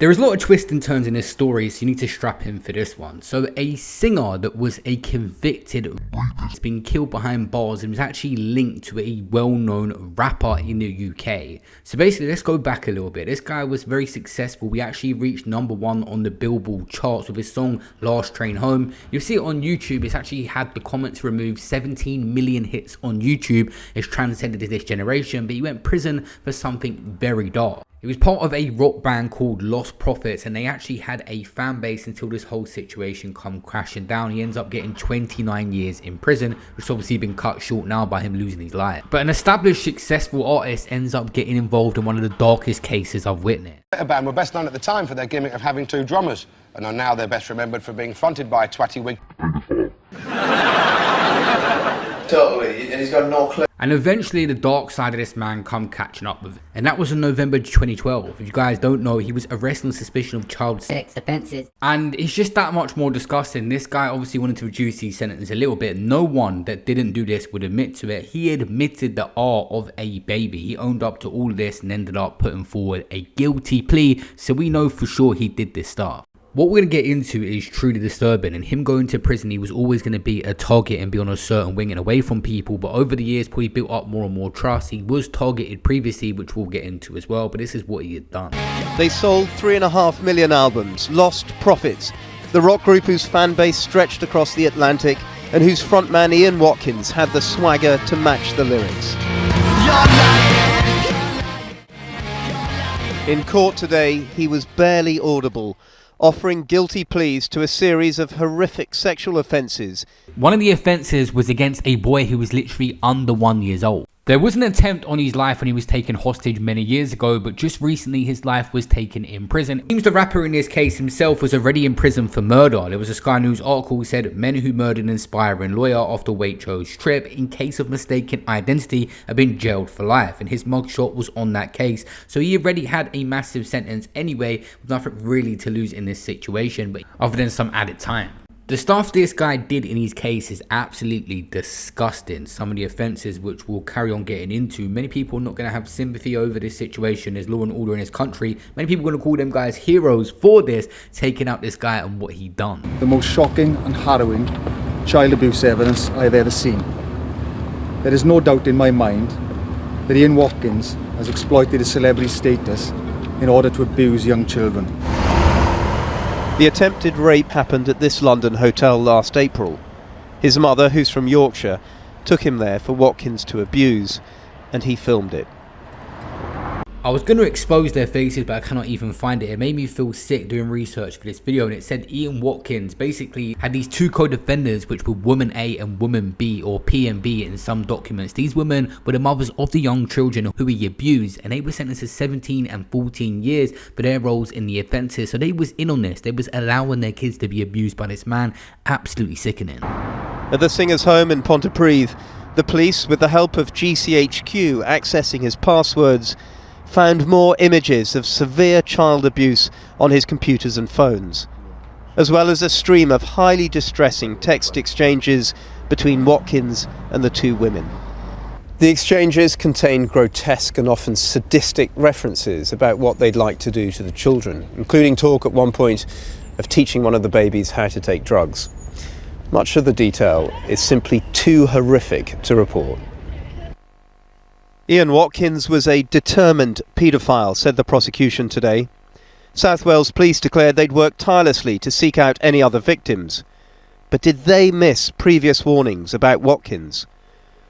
There is a lot of twists and turns in this story, so you need to strap in for this one. So a singer that was a convicted rapist has been killed behind bars and was actually linked to a well-known rapper in the UK. So basically, let's go back a little bit. This guy was very successful. We actually reached #1 on the Billboard charts with his song Last Train Home. You'll see it on YouTube. It's actually had the comments removed, 17 million hits on YouTube. It's transcended this generation, but he went prison for something very dark. He was part of a rock band called Lost Prophets, and they actually had a fan base until this whole situation come crashing down. He ends up getting 29 years in prison, which has obviously been cut short now by him losing his life. But an established successful artist ends up getting involved in one of the darkest cases I've witnessed. A band were best known at the time for their gimmick of having two drummers, and are now they're best remembered for being fronted by a twatty wig. Totally, and he's got no clue. And eventually the dark side of this man come catching up with him. And that was in November 2012. If you guys don't know, he was arrested on suspicion of child sex offences. And it's just that much more disgusting. This guy obviously wanted to reduce his sentence a little bit. No one that didn't do this would admit to it. He admitted the art of a baby. He owned up to all of this and ended up putting forward a guilty plea. So we know for sure he did this stuff. What we're going to get into is truly disturbing, and him going to prison, he was always going to be a target and be on a certain wing and away from people, but over the years probably built up more and more trust. He was targeted previously, which we'll get into as well, but this is what he had done. They sold 3.5 million albums, Lost Prophets, the rock group whose fan base stretched across the Atlantic and whose frontman Ian Watkins had the swagger to match the lyrics. In court today, he was barely audible, offering guilty pleas to a series of horrific sexual offences. One of the offences was against a boy who was literally under 1 year old. There was an attempt on his life when he was taken hostage many years ago, but just recently his life was taken in prison. It seems the rapper in this case himself was already in prison for murder. There was a Sky News article that said men who murdered an inspiring lawyer after Waitrose trip in case of mistaken identity have been jailed for life, and his mugshot was on that case. So he already had a massive sentence anyway, with nothing really to lose in this situation, but other than some added time. The stuff this guy did in his case is absolutely disgusting. Some of the offences which we'll carry on getting into. Many people are not going to have sympathy over this situation. There's law and order in this country. Many people are going to call them guys heroes for this, taking out this guy and what he done. The most shocking and harrowing child abuse evidence I've ever seen. There is no doubt in my mind that Ian Watkins has exploited his celebrity status in order to abuse young children. The attempted rape happened at this London hotel last April. His mother, who's from Yorkshire, took him there for Watkins to abuse, and he filmed it. I was going to expose their faces, but I cannot even find it. It made me feel sick doing research for this video, and it said Ian Watkins basically had these two co-defendants, which were Woman A and Woman B, or P and B in some documents. These women were the mothers of the young children who he abused, and they were sentenced to 17 and 14 years for their roles in the offences. So they was in on this. They was allowing their kids to be abused by this man. Absolutely sickening. At the singer's home in Pontypridd, the police, with the help of GCHQ accessing his passwords, found more images of severe child abuse on his computers and phones, as well as a stream of highly distressing text exchanges between Watkins and the two women. The exchanges contain grotesque and often sadistic references about what they'd like to do to the children, including talk at one point of teaching one of the babies how to take drugs. Much of the detail is simply too horrific to report. Ian Watkins was a determined paedophile, said the prosecution today. South Wales police declared they'd worked tirelessly to seek out any other victims. But did they miss previous warnings about Watkins?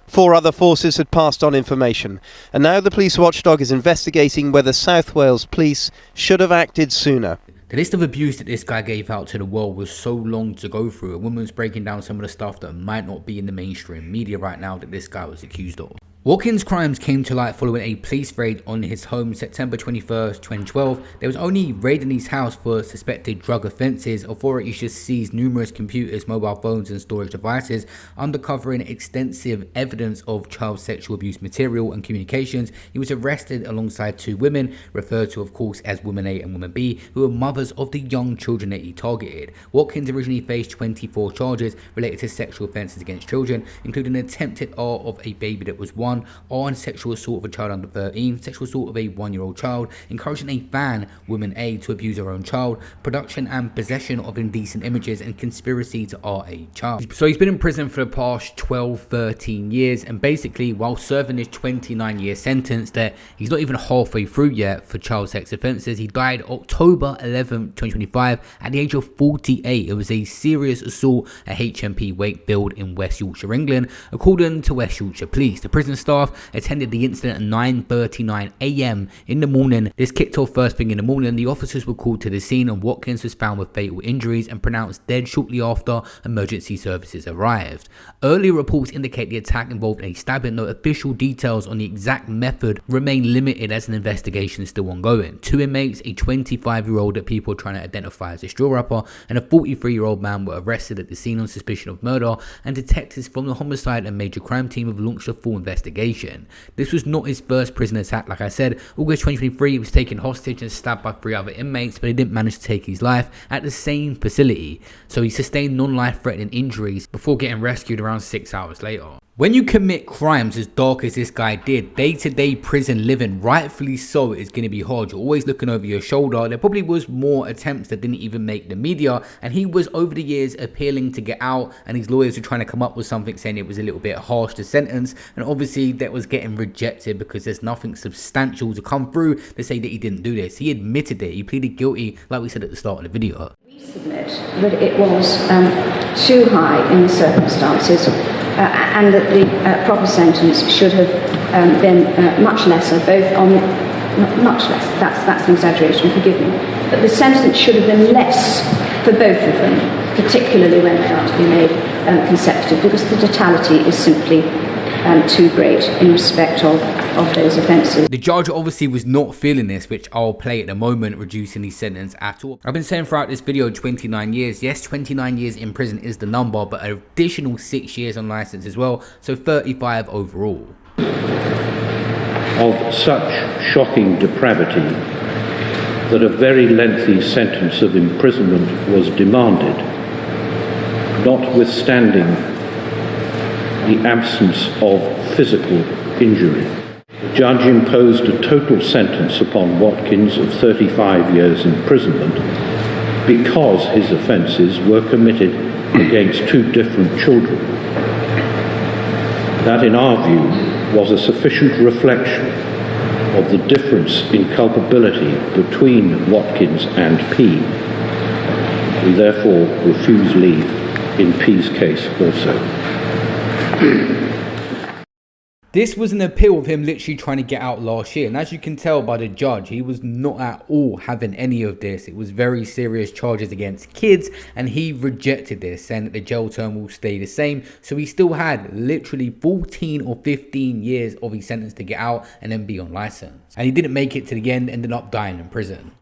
4 other forces had passed on information, and now the police watchdog is investigating whether South Wales police should have acted sooner. The list of abuse that this guy gave out to the world was so long to go through. A woman's breaking down some of the stuff that might not be in the mainstream media right now that this guy was accused of. Watkins' crimes came to light following a police raid on his home September 21st, 2012. There was only raid in his house for suspected drug offences. Authorities just seized numerous computers, mobile phones and storage devices, uncovering extensive evidence of child sexual abuse material and communications. He was arrested alongside 2 women, referred to of course as Woman A and Woman B, who were mothers of the young children that he targeted. Watkins originally faced 24 charges related to sexual offences against children, including attempted art of a baby that was 1, 1, armed sexual assault of a child under 13, sexual assault of a 1-year-old child, encouraging a fan, woman A, to abuse her own child, production and possession of indecent images, and conspiracy to art a child. So he's been in prison for the past 12-13 years, and basically while serving his 29-year sentence that he's not even halfway through yet for child sex offences. He died October 11th, 2025 at the age of 48. It was a serious assault at HMP Wakefield in West Yorkshire, England. According to West Yorkshire Police, the prison staff attended the incident at 9:39 a.m. in the morning. This kicked off first thing in the morning. The officers were called to the scene and Watkins was found with fatal injuries and pronounced dead shortly after emergency services arrived. Earlier reports indicate the attack involved a stabbing, though official details on the exact method remain limited as an investigation is still ongoing. 2 inmates, a 25-year-old that people are trying to identify as a straw rapper, and a 43-year-old man were arrested at the scene on suspicion of murder, and detectives from the homicide and major crime team have launched a full investigation. This was not his first prison attack. Like I said, August 2023, he was taken hostage and stabbed by 3 other inmates, but he didn't manage to take his life at the same facility. So he sustained non-life-threatening injuries before getting rescued around 6 hours later. When you commit crimes as dark as this guy did, day-to-day prison living, rightfully so, is going to be hard. You're always looking over your shoulder. There probably was more attempts that didn't even make the media, and he was over the years appealing to get out, and his lawyers were trying to come up with something saying it was a little bit harsh to sentence, and obviously that was getting rejected because there's nothing substantial to come through to say that he didn't do this. He admitted it. He pleaded guilty, like we said at the start of the video. We submit that it was too high in the circumstances and that the proper sentence should have been much lesser, both on much less, that's an exaggeration, forgive me, but the sentence should have been less for both of them, particularly when they are to be made consecutive, because the totality is simply too great in respect of those offences. The judge obviously was not feeling this, which I'll play at the moment, reducing his sentence at all. I've been saying throughout this video 29 years. Yes, 29 years in prison is the number, but an additional 6 years on licence as well, so 35 overall. Of such shocking depravity that a very lengthy sentence of imprisonment was demanded, notwithstanding the absence of physical injury. The judge imposed a total sentence upon Watkins of 35 years imprisonment because his offences were committed against 2 different children. That, in our view, was a sufficient reflection of the difference in culpability between Watkins and P. We therefore refuse leave in P's case also. This was an appeal of him literally trying to get out last year, and as you can tell by the judge, he was not at all having any of this. It was very serious charges against kids, and he rejected this, saying that the jail term will stay the same. So he still had literally 14 or 15 years of his sentence to get out and then be on license. And he didn't make it to the end, ended up dying in prison.